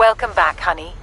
Welcome back, honey.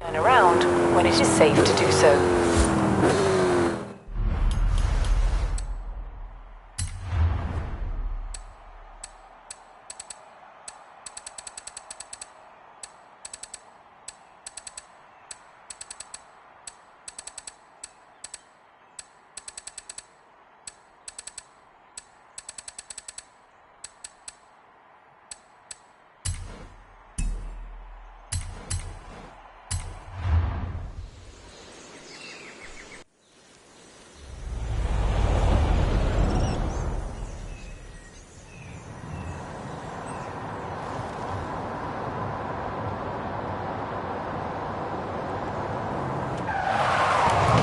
Turn around when it is safe to do so.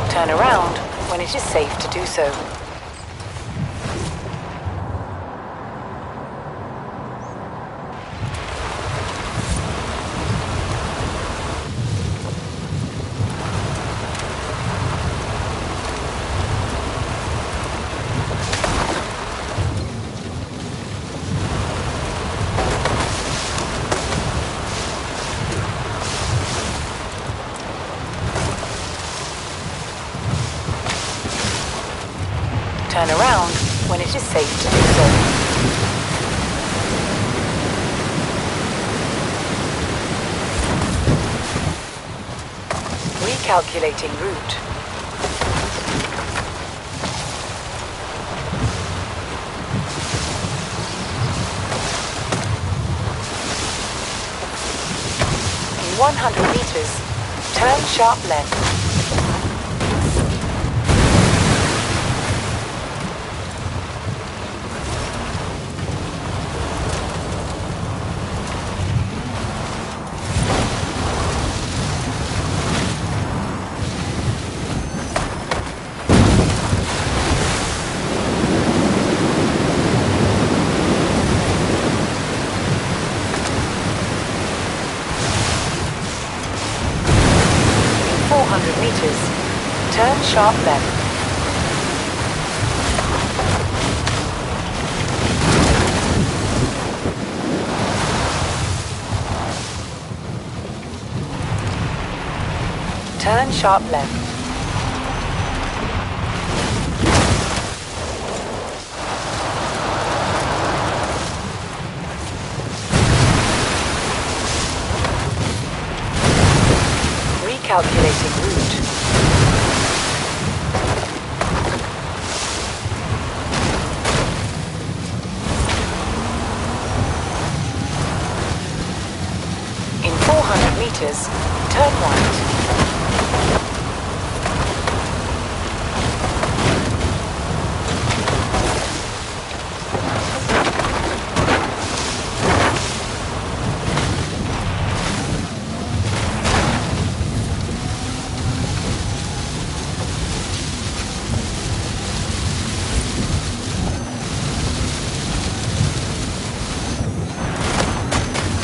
Turn around when it is safe to do so. Turn around when it is safe to do so. Recalculating route. In 100 meters, turn sharp left. sharp left. Turn sharp left. Recalculating route. In 400 meters, turn right.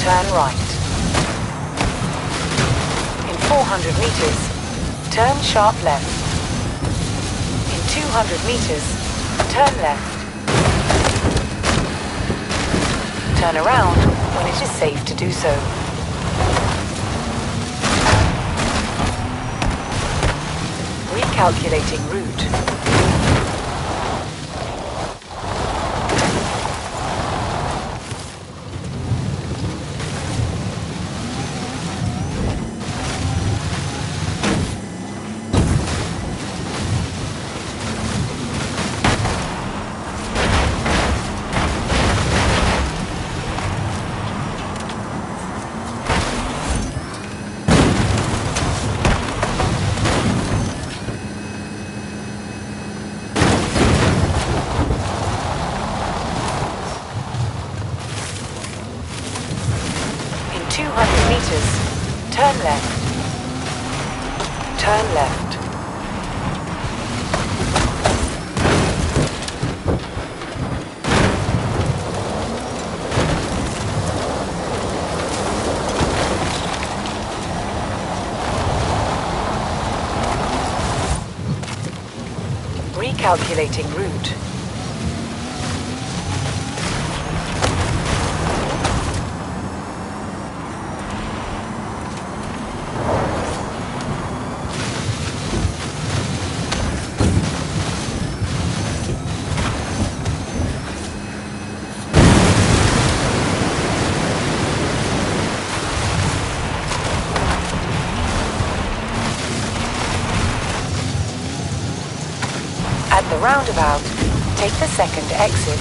Turn right. In 400 meters, turn sharp left. In 200 meters, turn left. Turn around when it is safe to do so. Recalculating route. Turn left. Turn left. Recalculating route. At the roundabout, take the second exit.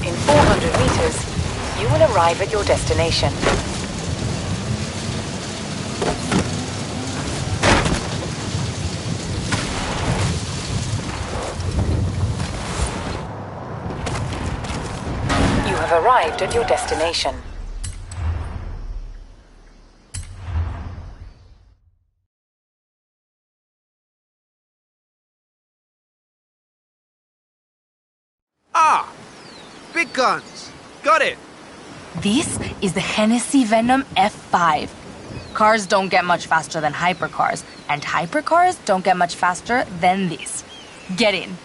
In 400 meters, you will arrive at your destination. You have arrived at your destination. Ah! Big guns! Got it! This is the Hennessy Venom F5. Cars don't get much faster than hypercars, and hypercars don't get much faster than this. Get in.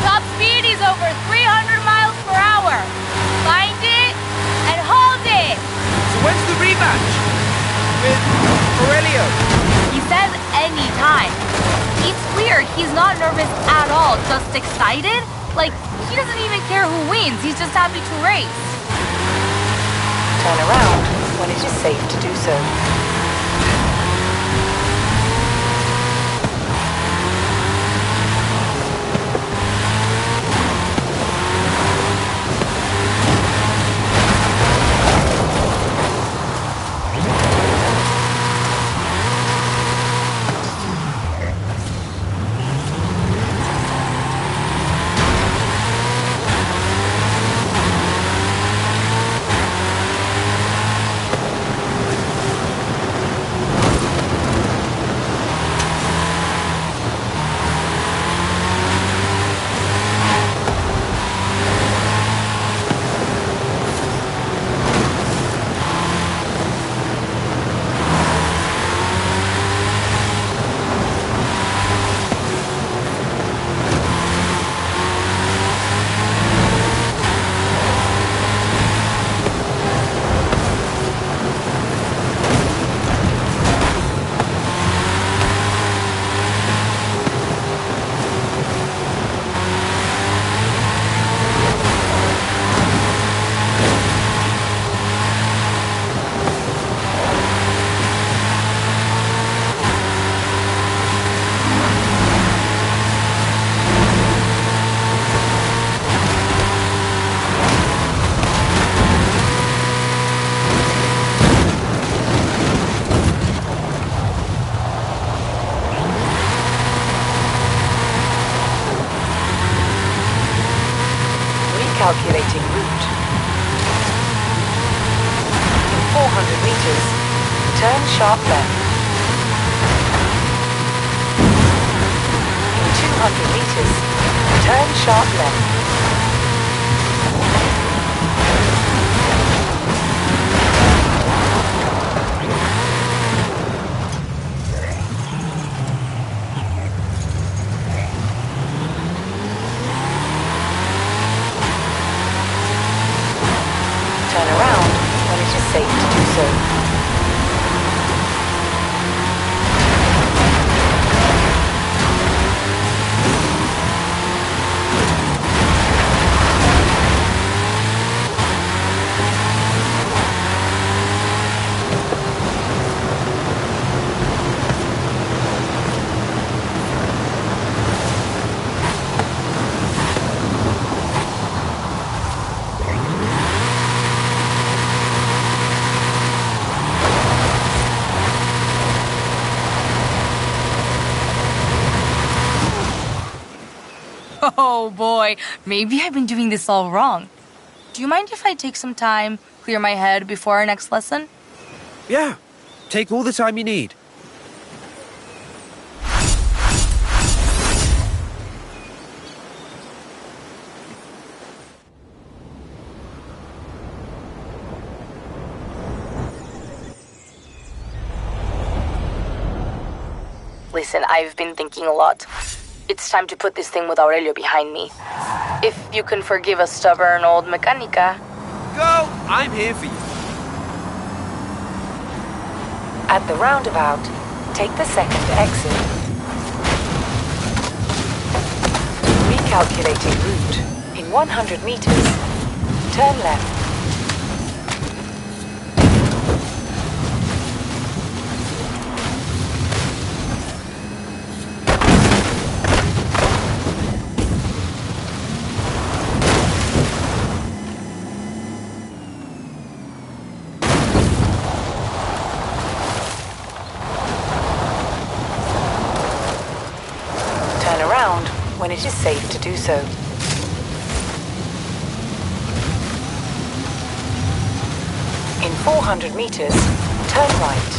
Top speed is over 300 miles per hour. Find it and hold it. So when's the rematch? With Aurelio? He says anytime. It's weird, he's not nervous at all, just excited. Like, he doesn't even care who wins, he's just happy to race. Turn around when it is safe to do so. turn sharp left. In 200 meters, turn sharp left. Turn around when it is safe to do so. Oh boy, maybe I've been doing this all wrong. Do you mind if I take some time, clear my head before our next lesson? Yeah, take all the time you need. Listen, I've been thinking a lot. It's time to put this thing with Aurelio behind me. If you can forgive a stubborn old mechanica. Go! I'm here for you. At the roundabout, take the second exit. Recalculating route. In 100 meters, turn left. Turn around when it is safe to do so. In 400 meters, turn right.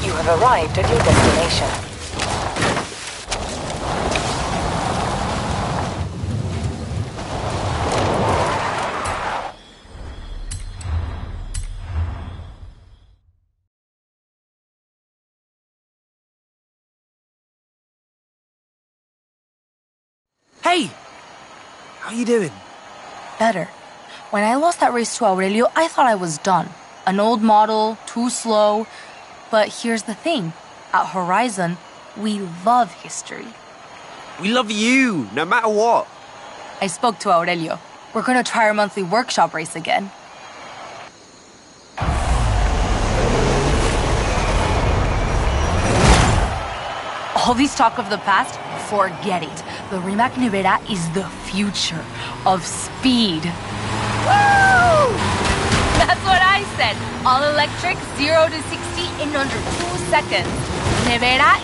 You have arrived at your destination. Hey! How you doing? Better. When I lost that race to Aurelio, I thought I was done. An old model, too slow. But here's the thing. At Horizon, we love history. We love you, no matter what. I spoke to Aurelio. We're gonna try our monthly workshop race again. All this talk of the past, forget it. The Rimac Nevera is the future of speed. Woo! That's what I said. All electric, 0 to 60 in under 2 seconds. Nevera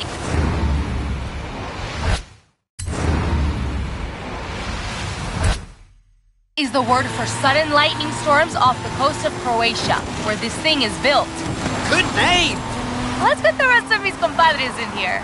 is the word for sudden lightning storms off the coast of Croatia, where this thing is built. Good name! Let's get the rest of mis compadres in here.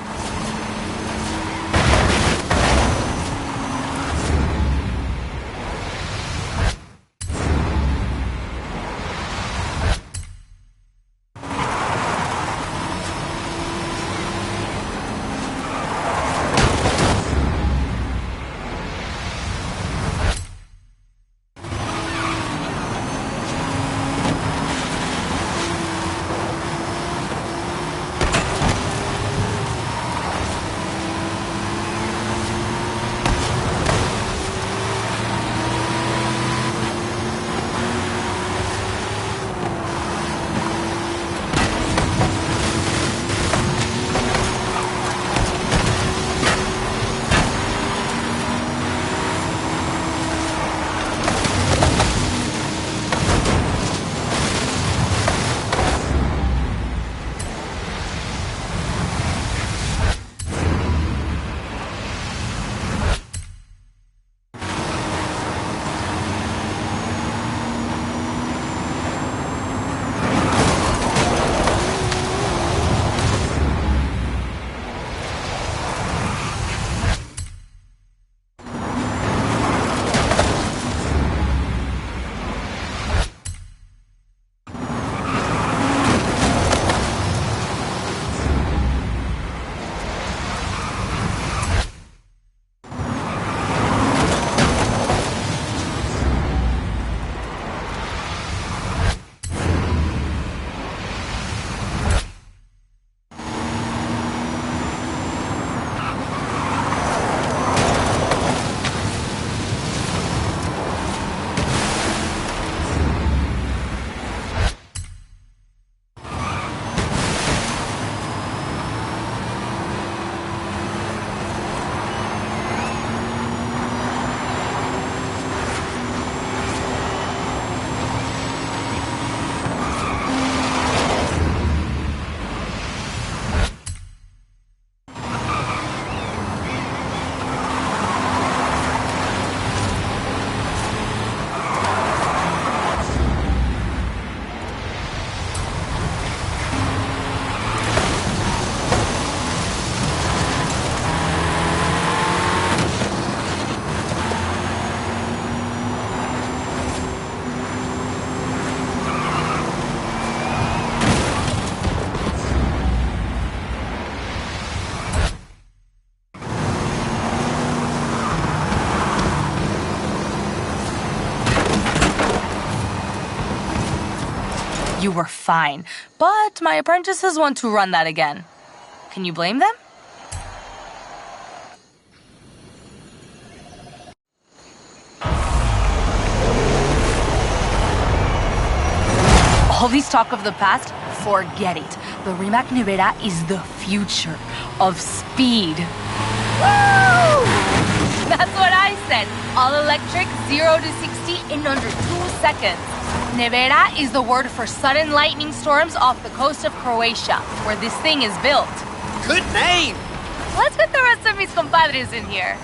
You were fine, but my apprentices want to run that again. Can you blame them? All this talk of the past, forget it. The Rimac Nevera is the future of speed. Woo! That's what I said. All electric, 0 to 60 in under 2 seconds. Nevera is the word for sudden lightning storms off the coast of Croatia, where this thing is built. Good name! Let's get the rest of mis compadres in here.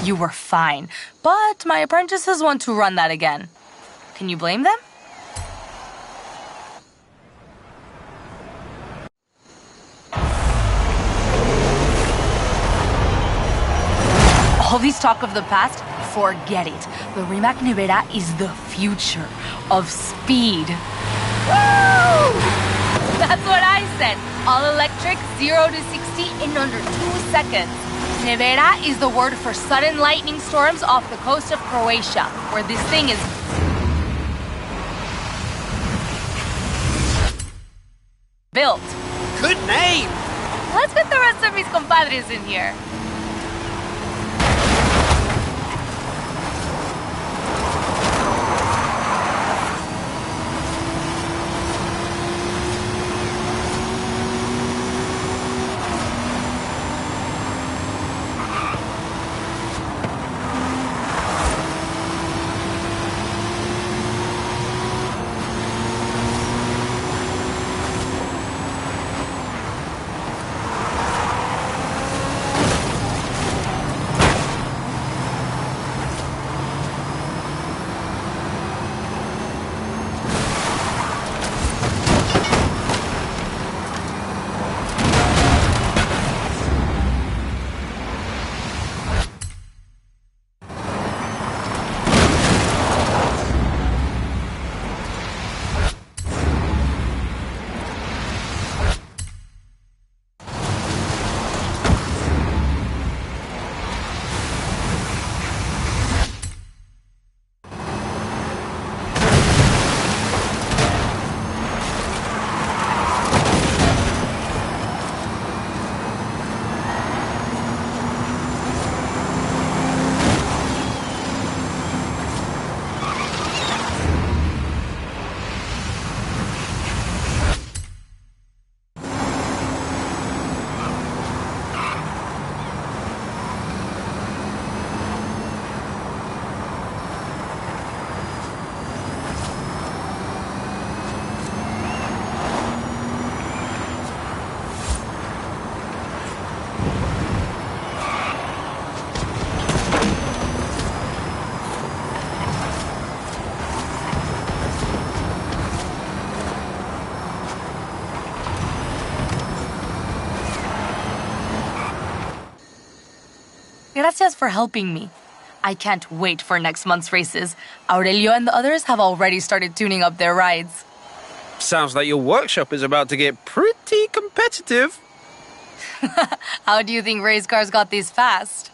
You were fine, but my apprentices want to run that again. Can you blame them? All this talk of the past, forget it. The Rimac Nevera is the future of speed. Woo! That's what I said. All electric, 0 to 60 in under 2 seconds. Nevera is the word for sudden lightning storms off the coast of Croatia, where this thing is built. Good name! Let's get the rest of mis compadres in here. Gracias for helping me. I can't wait for next month's races. Aurelio and the others have already started tuning up their rides. Sounds like your workshop is about to get pretty competitive. How do you think race cars got these fast?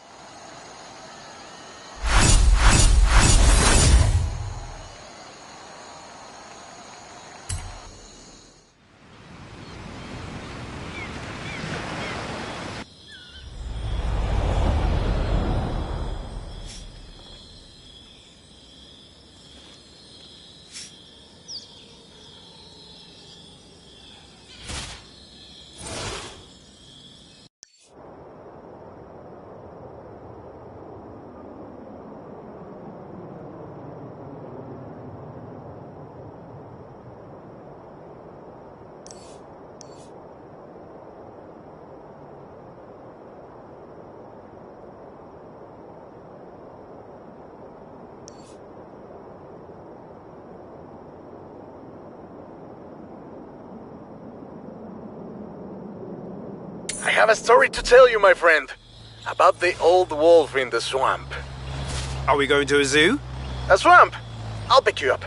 I have a story to tell you, my friend, about the old wolf in the swamp. Are we going to a zoo? A swamp? I'll pick you up.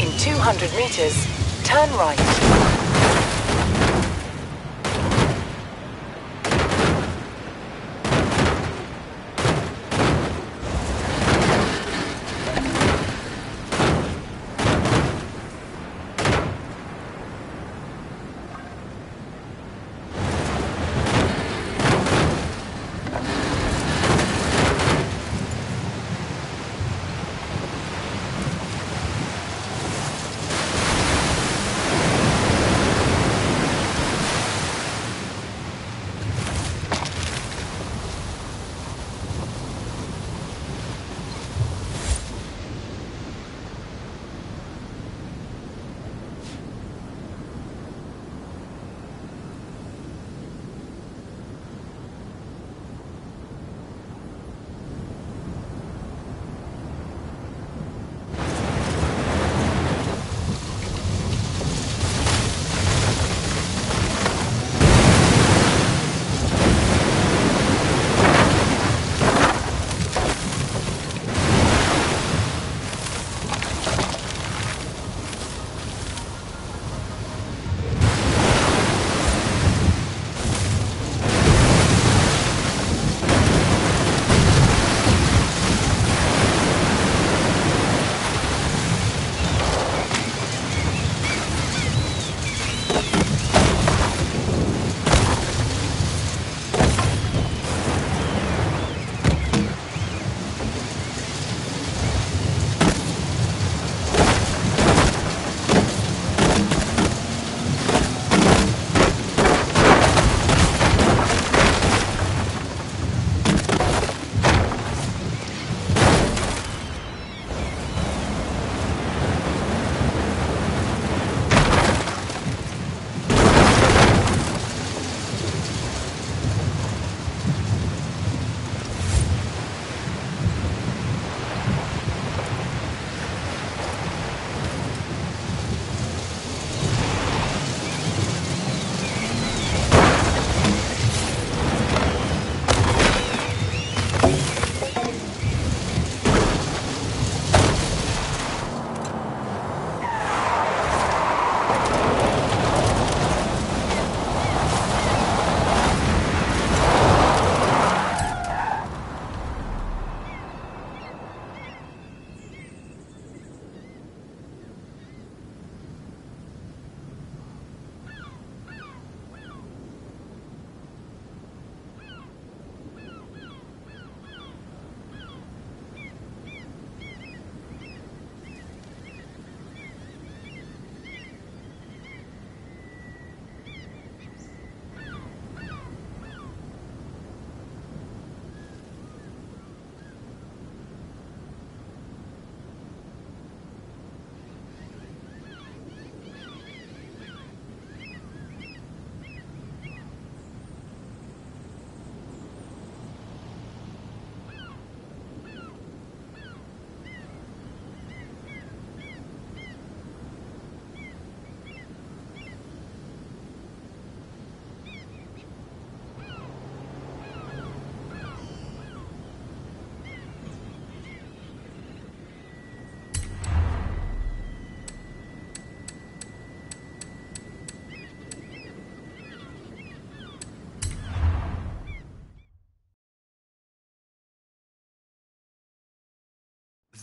In 200 meters, turn right.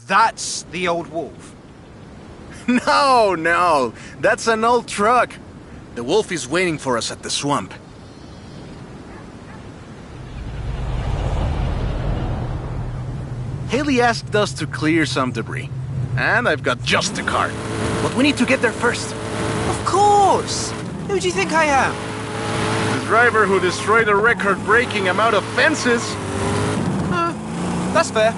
That's the old wolf. No, that's an old truck. The wolf is waiting for us at the swamp. Haley asked us to clear some debris. And I've got just the car. But we need to get there first. Of course! Who do you think I am? The driver who destroyed a record-breaking amount of fences. That's fair.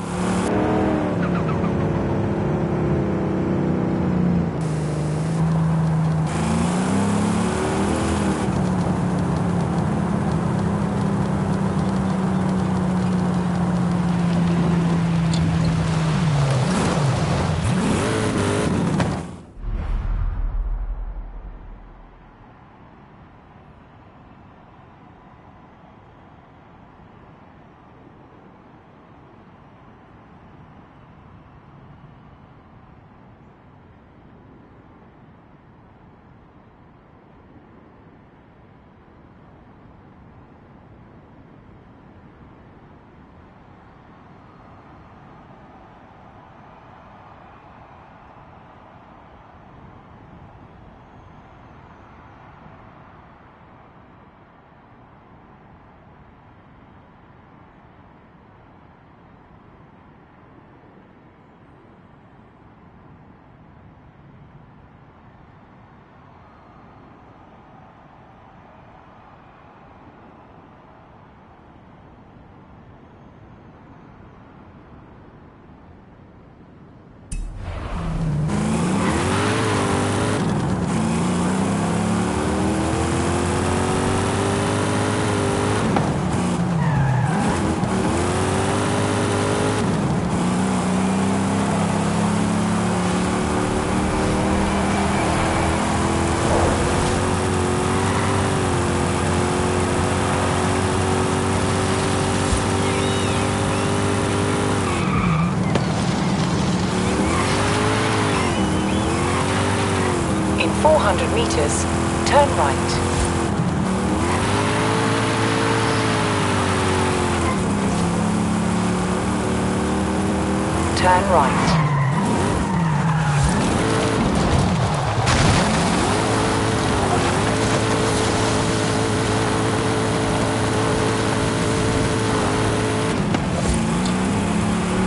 In 400 meters, turn right. Turn right.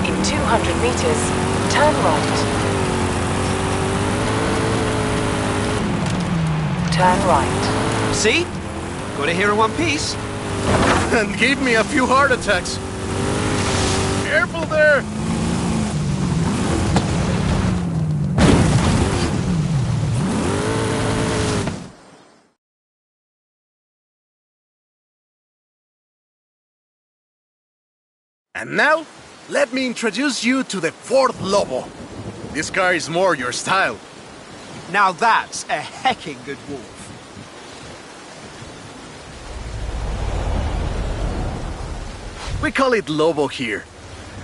In 200 meters, turn right. Turn right. See? Got it here in one piece. And gave me a few heart attacks. Careful there! And now, let me introduce you to the Ford Lobo. This car is more your style. Now that's a hecking good wolf. We call it Lobo here.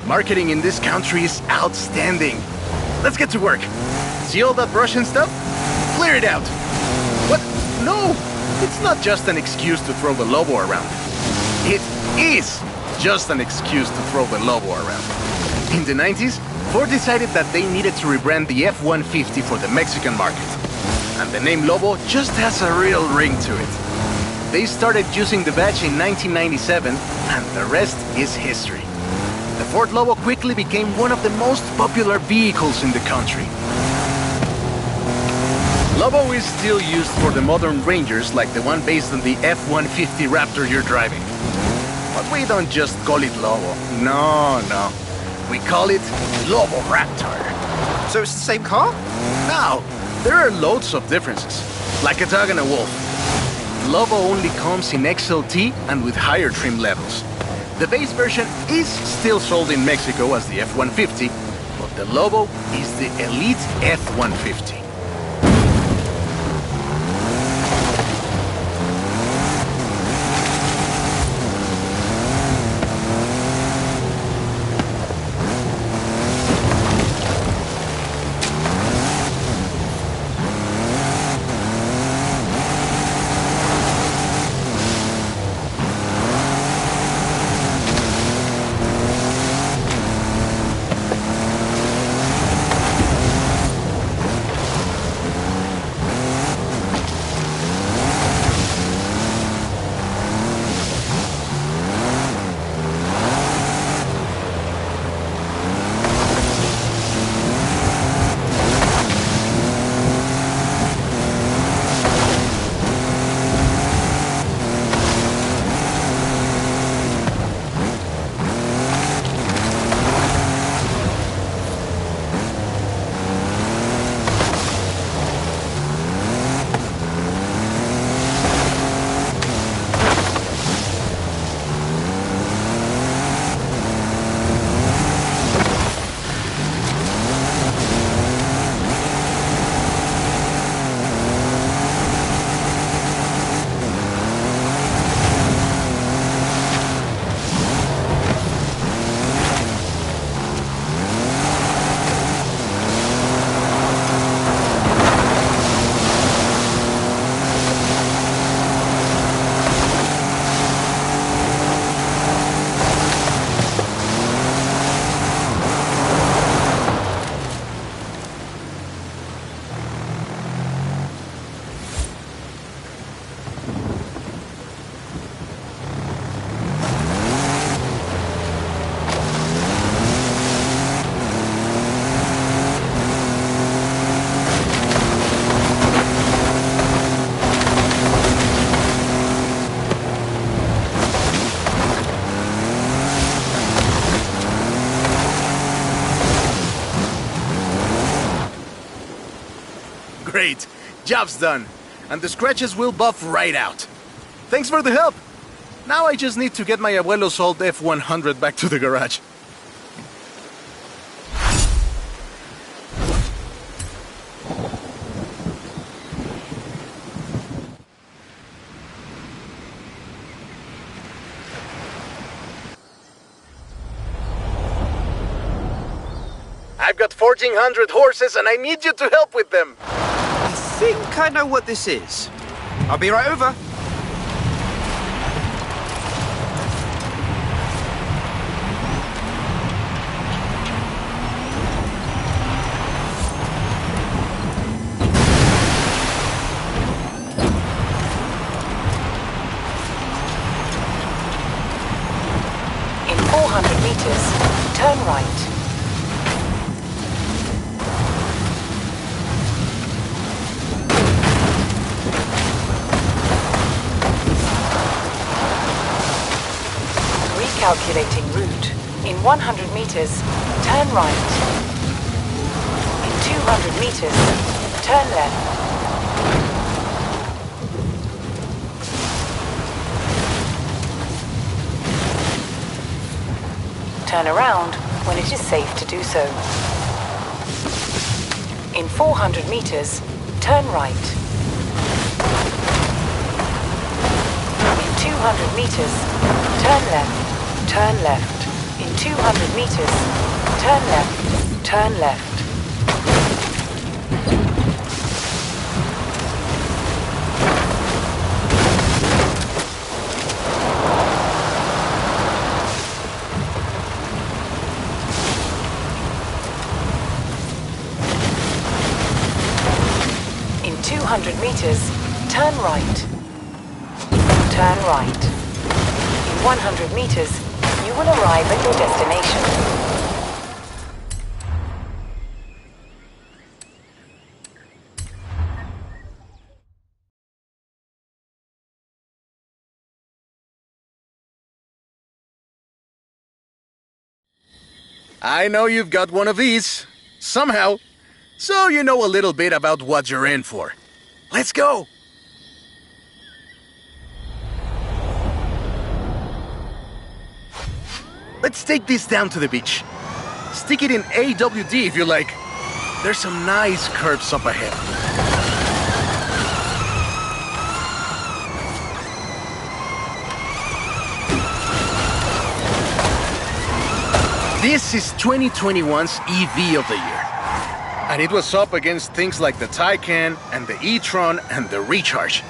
Marketing in this country is outstanding. Let's get to work. See all that brush and stuff? Clear it out. What? No! It's not just an excuse to throw the Lobo around. It is just an excuse to throw the Lobo around. In the 90s, Ford decided that they needed to rebrand the F-150 for the Mexican market. And the name Lobo just has a real ring to it. They started using the badge in 1997, and the rest is history. The Ford Lobo quickly became one of the most popular vehicles in the country. Lobo is still used for the modern Rangers like the one based on the F-150 Raptor you're driving. But we don't just call it Lobo. No. We call it Lobo Raptor. So it's the same car? Now, there are loads of differences, like a dog and a wolf. Lobo only comes in XLT and with higher trim levels. The base version is still sold in Mexico as the F-150, but the Lobo is the Elite F-150. Job's done. And the scratches will buff right out. Thanks for the help. Now I just need to get my abuelo's old F-100 back to the garage. I've got 1,400 horses and I need you to help with them. I think I know what this is. I'll be right over. In 400 meters, turn right. Calculating route. In 100 meters, turn right. In 200 meters, turn left. Turn around when it is safe to do so. In 400 meters, turn right. In 200 meters, turn left. Turn left. In 200 meters, turn left. Turn left. In 200 meters, turn right. Turn right. In 100 meters, you will arrive at your destination. I know you've got one of these. Somehow. So you know a little bit about what you're in for. Let's go! Let's take this down to the beach. Stick it in AWD if you like. There's some nice curves up ahead. This is 2021's EV of the year. And it was up against things like the Taycan and the e-tron and the Recharge.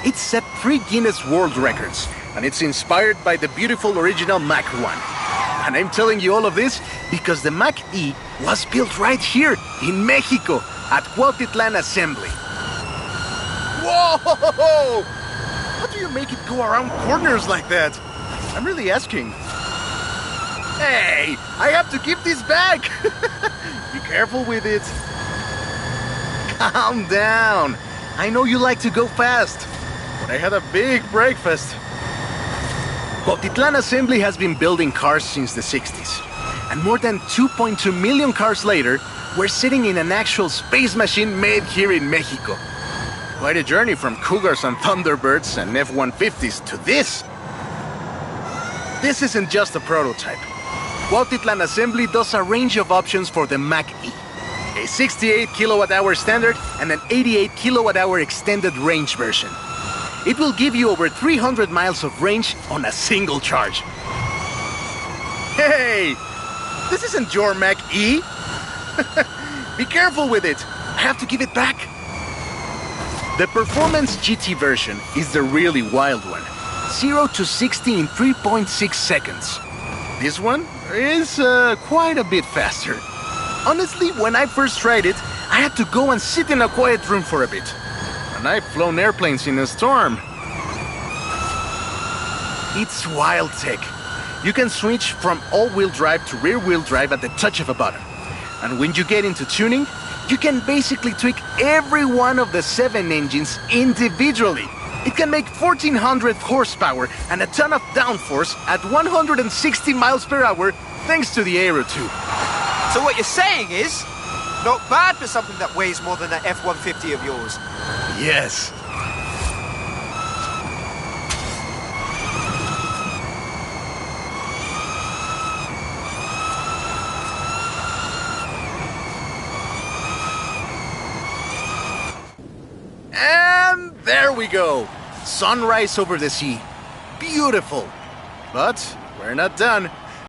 It set 3 Guinness World Records, and it's inspired by the beautiful original Mach 1. And I'm telling you all of this because the Mach E was built right here in Mexico at Cuautitlán Assembly. Whoa! How do you make it go around corners like that? I'm really asking. Hey, I have to keep this back. Be careful with it. Calm down. I know you like to go fast, but I had a big breakfast. Cuautitlán Assembly has been building cars since the 60s. And more than 2.2 million cars later, we're sitting in an actual space machine made here in Mexico. Quite a journey from Cougars and Thunderbirds and F-150s to this. This isn't just a prototype. Cuautitlán Assembly does a range of options for the Mach E. A 68 kilowatt-hour standard and an 88 kilowatt-hour extended range version. It will give you over 300 miles of range on a single charge. Hey! This isn't your Mach E! Be careful with it! I have to give it back! The Performance GT version is the really wild one. 0 to 60 in 3.6 seconds. This one is quite a bit faster. Honestly, when I first tried it, I had to go and sit in a quiet room for a bit. And I've flown airplanes in a storm. It's wild tech. You can switch from all-wheel drive to rear-wheel drive at the touch of a button. And when you get into tuning, you can basically tweak every one of the 7 engines individually. It can make 1,400 horsepower and a ton of downforce at 160 miles per hour thanks to the Aero 2. So what you're saying is, Not bad for something that weighs more than that F-150 of yours. Yes. And there we go. Sunrise over the sea. Beautiful. But we're not done.